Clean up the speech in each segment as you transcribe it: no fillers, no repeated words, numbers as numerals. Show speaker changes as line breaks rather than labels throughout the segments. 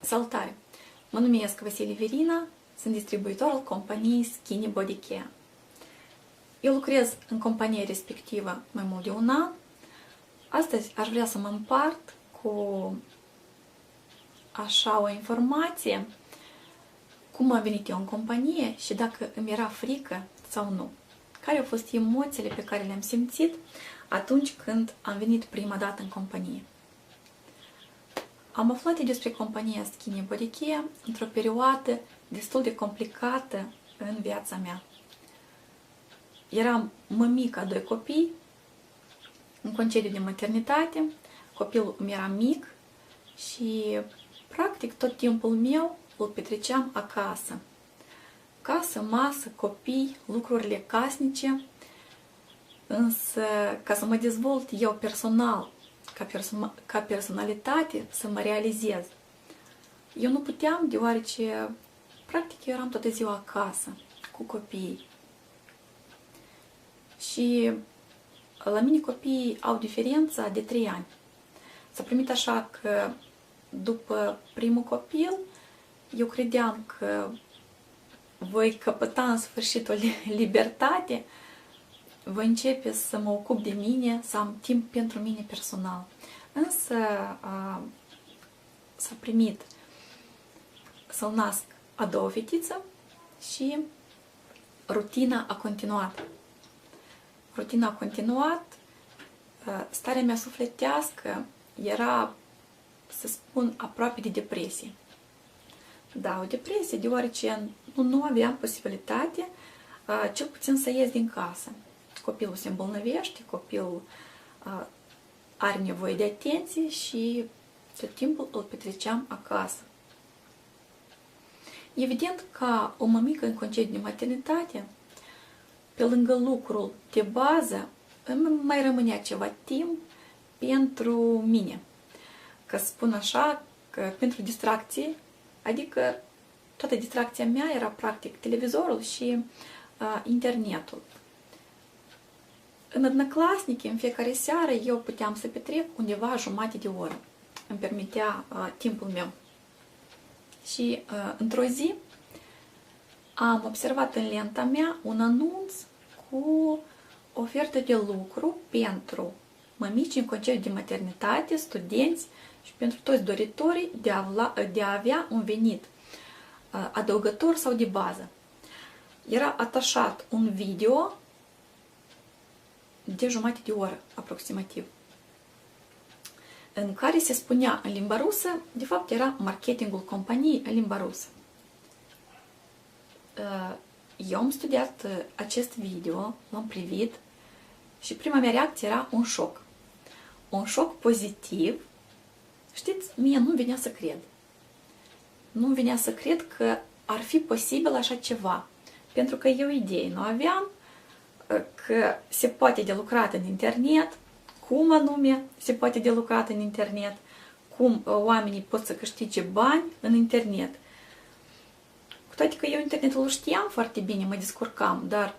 Salutare! Mă numesc Vasile Verina, sunt distribuitor al companiei Skinny Body Care. Eu lucrez în compania respectivă mai mult de un an. Astăzi aș vrea să mă împart cu așa o informație, cum am venit eu în companie și dacă îmi era frică sau nu. Care au fost emoțiile pe care le-am simțit atunci când am venit prima dată în companie. Am aflat despre compania Skinny Body Care într-o perioadă destul de complicată în viața mea. Eram mămică a 2 copii, în concediu de maternitate, copilul îmi era mic și practic tot timpul meu îl petreceam acasă. Casă, masă, copii, lucrurile casnice, însă ca să mă dezvolt eu personal, ca personalitate, să mă realizez. Eu nu puteam, deoarece practic eu eram toată ziua acasă, cu copiii. Și la mine copiii au diferența de 3 ani. S-a primit așa că după primul copil, eu credeam că voi căpăta în sfârșit o libertate, voi începe să mă ocup de mine, să am timp pentru mine personal. Însă s-a primit să-l nasc a 2-a fetiță și rutina a continuat. Rutina a continuat, starea mea sufletească era, să spun, aproape de depresie. Da, o depresie, deoarece nu aveam posibilitate, cel puțin să ies din casă. Copilul se îmbolnăvește, copilul are nevoie de atenție și tot timpul îl petreceam acasă. Evident, ca o mămică în concediu de maternitate, pe lângă lucrul de bază, îmi mai rămânea ceva timp pentru mine. Ca să spun așa, că pentru distracție, adică toată distracția mea era practic televizorul și internetul. În Odnoklassniki, în fiecare seară, eu puteam să petrec undeva jumătate de oră. Îmi permitea timpul meu. Și într-o zi am observat în lenta mea un anunț cu ofertă de lucru pentru mămici în concediu de maternitate, studenți și pentru toți doritorii de a avea un venit adăugător sau de bază. Era atașat un video de jumătate de oră, aproximativ, în care se spunea în limba rusă, de fapt era marketingul companiei în limba rusă. Eu am studiat acest video, l-am privit și prima mea reacție era un șoc. Un șoc pozitiv. Știți, mie nu venea să cred. Nu venea să cred că ar fi posibil așa ceva. Pentru că eu idei nu aveam, că se poate de lucrat în internet, cum anume se poate de lucrat în internet, cum oamenii pot să câștige bani în internet. Cu toate că eu internetul știam foarte bine, mă descurcam, dar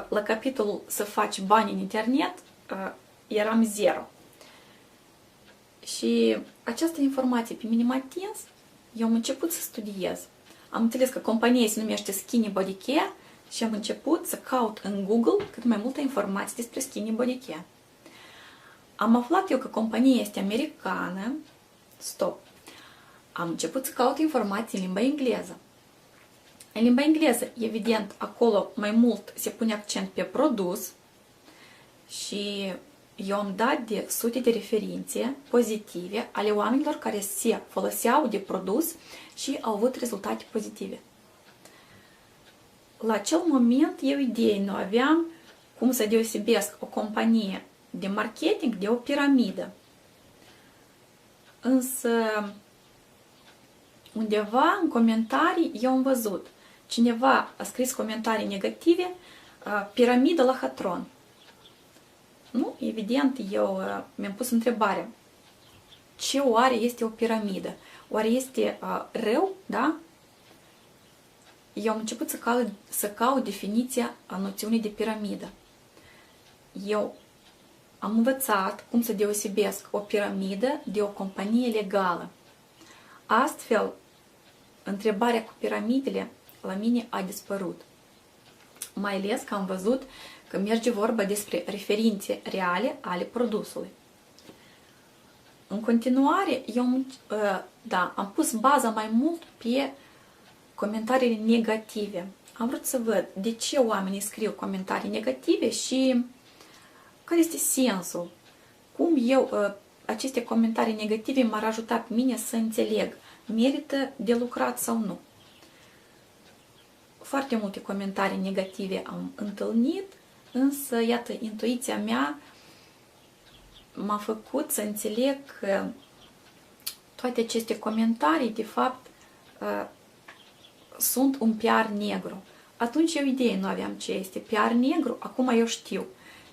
la capitolul să faci bani în internet eram zero. Și această informație pe mine m-a atins, eu am început să studiez. Am înțeles că compania se numește Skinny Body Care și am început să caut în Google cât mai multe informații despre Skinny Body Care. Am aflat eu că compania este americană. Stop! Am început să caut informații în limba engleză. În limba engleză, evident, acolo mai mult se pune accent pe produs și eu am dat de sute de referințe pozitive ale oamenilor care se foloseau de produs și au avut rezultate pozitive. La acel moment eu idei nu aveam cum să deosebesc o companie de marketing de o piramidă. Însă undeva în comentarii eu am văzut. Cineva a scris comentarii negative, piramidă la Hatron. Nu, evident, eu mi-am pus întrebarea. Ce oare este o piramidă? Oare este rău, da? Eu am început să caut definiția a noțiunii de piramidă. Eu am învățat cum să deosebesc o piramidă de o companie legală. Astfel, întrebarea cu piramidele la mine a dispărut. Mai ales că am văzut că merge vorba despre referințe reale ale produsului. În continuare, am pus baza mai mult pe comentariile negative. Am vrut să văd de ce oamenii scriu comentarii negative și care este sensul. Cum aceste comentarii negative m-ar ajuta pe mine să înțeleg, merită de lucrat sau nu. Foarte multe comentarii negative am întâlnit, însă, iată, intuiția mea m-a făcut să înțeleg că toate aceste comentarii, de fapt, sunt un PR negru. Atunci eu idee nu aveam ce este PR negru, acum eu știu.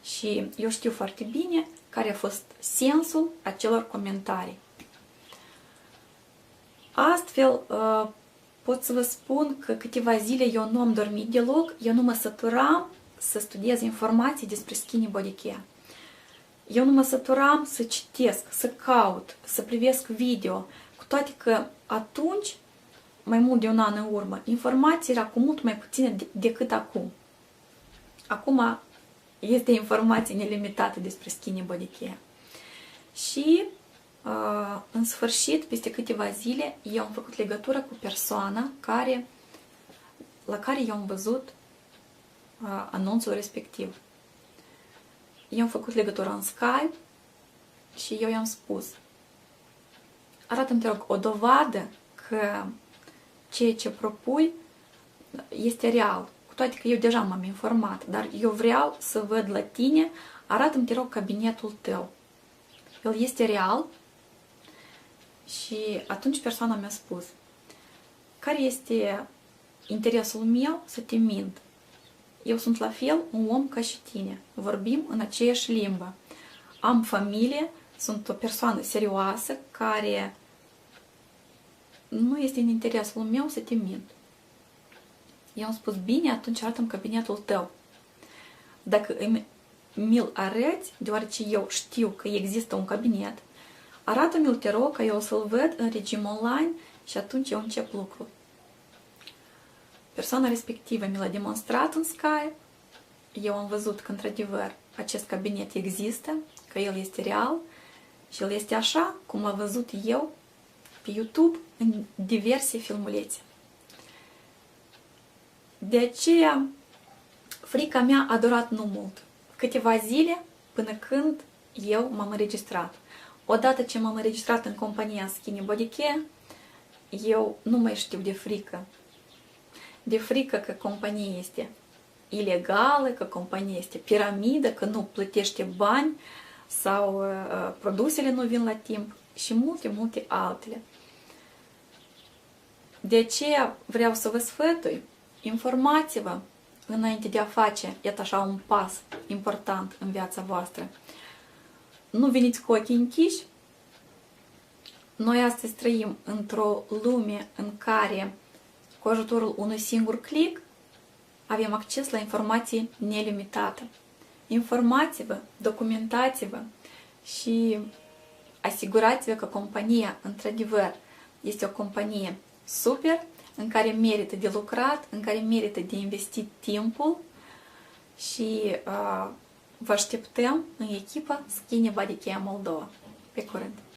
Și eu știu foarte bine care a fost sensul acelor comentarii. Astfel, pot să vă spun că câteva zile eu nu am dormit deloc, eu nu mă săturam să studiez informații despre skinny body care. Eu nu mă săturam să citesc, să caut, să privesc video, cu toate că atunci, mai mult de un an în urmă, informații era cu mult mai puține decât acum. Acum este informații nelimitate despre skinny body care. Și, în sfârșit, peste câteva zile, eu am făcut legătură cu persoana la care eu am văzut anunțul respectiv. Eu am făcut legătură în Skype și eu i-am spus: arată-mi, te rog, o dovadă că ceea ce propui este real. Cu toate că eu deja m-am informat, dar eu vreau să văd la tine, arată-mi, te rog, cabinetul tău. El este real? Și atunci persoana mi-a spus: care este interesul meu să te mint? Eu sunt la fel un om ca și tine. Vorbim în aceeași limbă. Am familie, sunt o persoană serioasă care nu este în interesul meu să te mint. Eu am spus: bine, atunci arată-mi cabinetul tău. Dacă mi-l arăți, deoarece eu știu că există un cabinet, arată-mi-l, te rog, că eu să-l văd în regim online și atunci eu încep lucrul. Persoana respectivă mi l-a demonstrat în Skype. Eu am văzut că, într-adevăr, acest cabinet există, că el este real și el este așa cum l-am văzut eu pe YouTube în diverse filmulețe. De aceea, frica mea a durat nu mult. Câteva zile până când eu m-am înregistrat. Odată ce m-am înregistrat în compania Skinny Body Care, eu nu mai știu de frică. De frică că compania este ilegală, că compania este piramidă, că nu plătește bani sau produsele nu vin la timp și multe, multe altele. De aceea vreau să vă sfătui, informați-vă înainte de a face, iată așa, un pas important în viața voastră. Nu veniți cu ochii închiși. Noi astăzi trăim într-o lume în care, cu ajutorul unui singur click, avem acces la informații nelimitate. Informați-vă, documentați-vă și asigurați-vă că compania, într-adevăr, este o companie super, în care merită de lucrat, în care merită de investit timpul și vă așteptăm în echipa Skinny Body Care Moldova. Pe curând!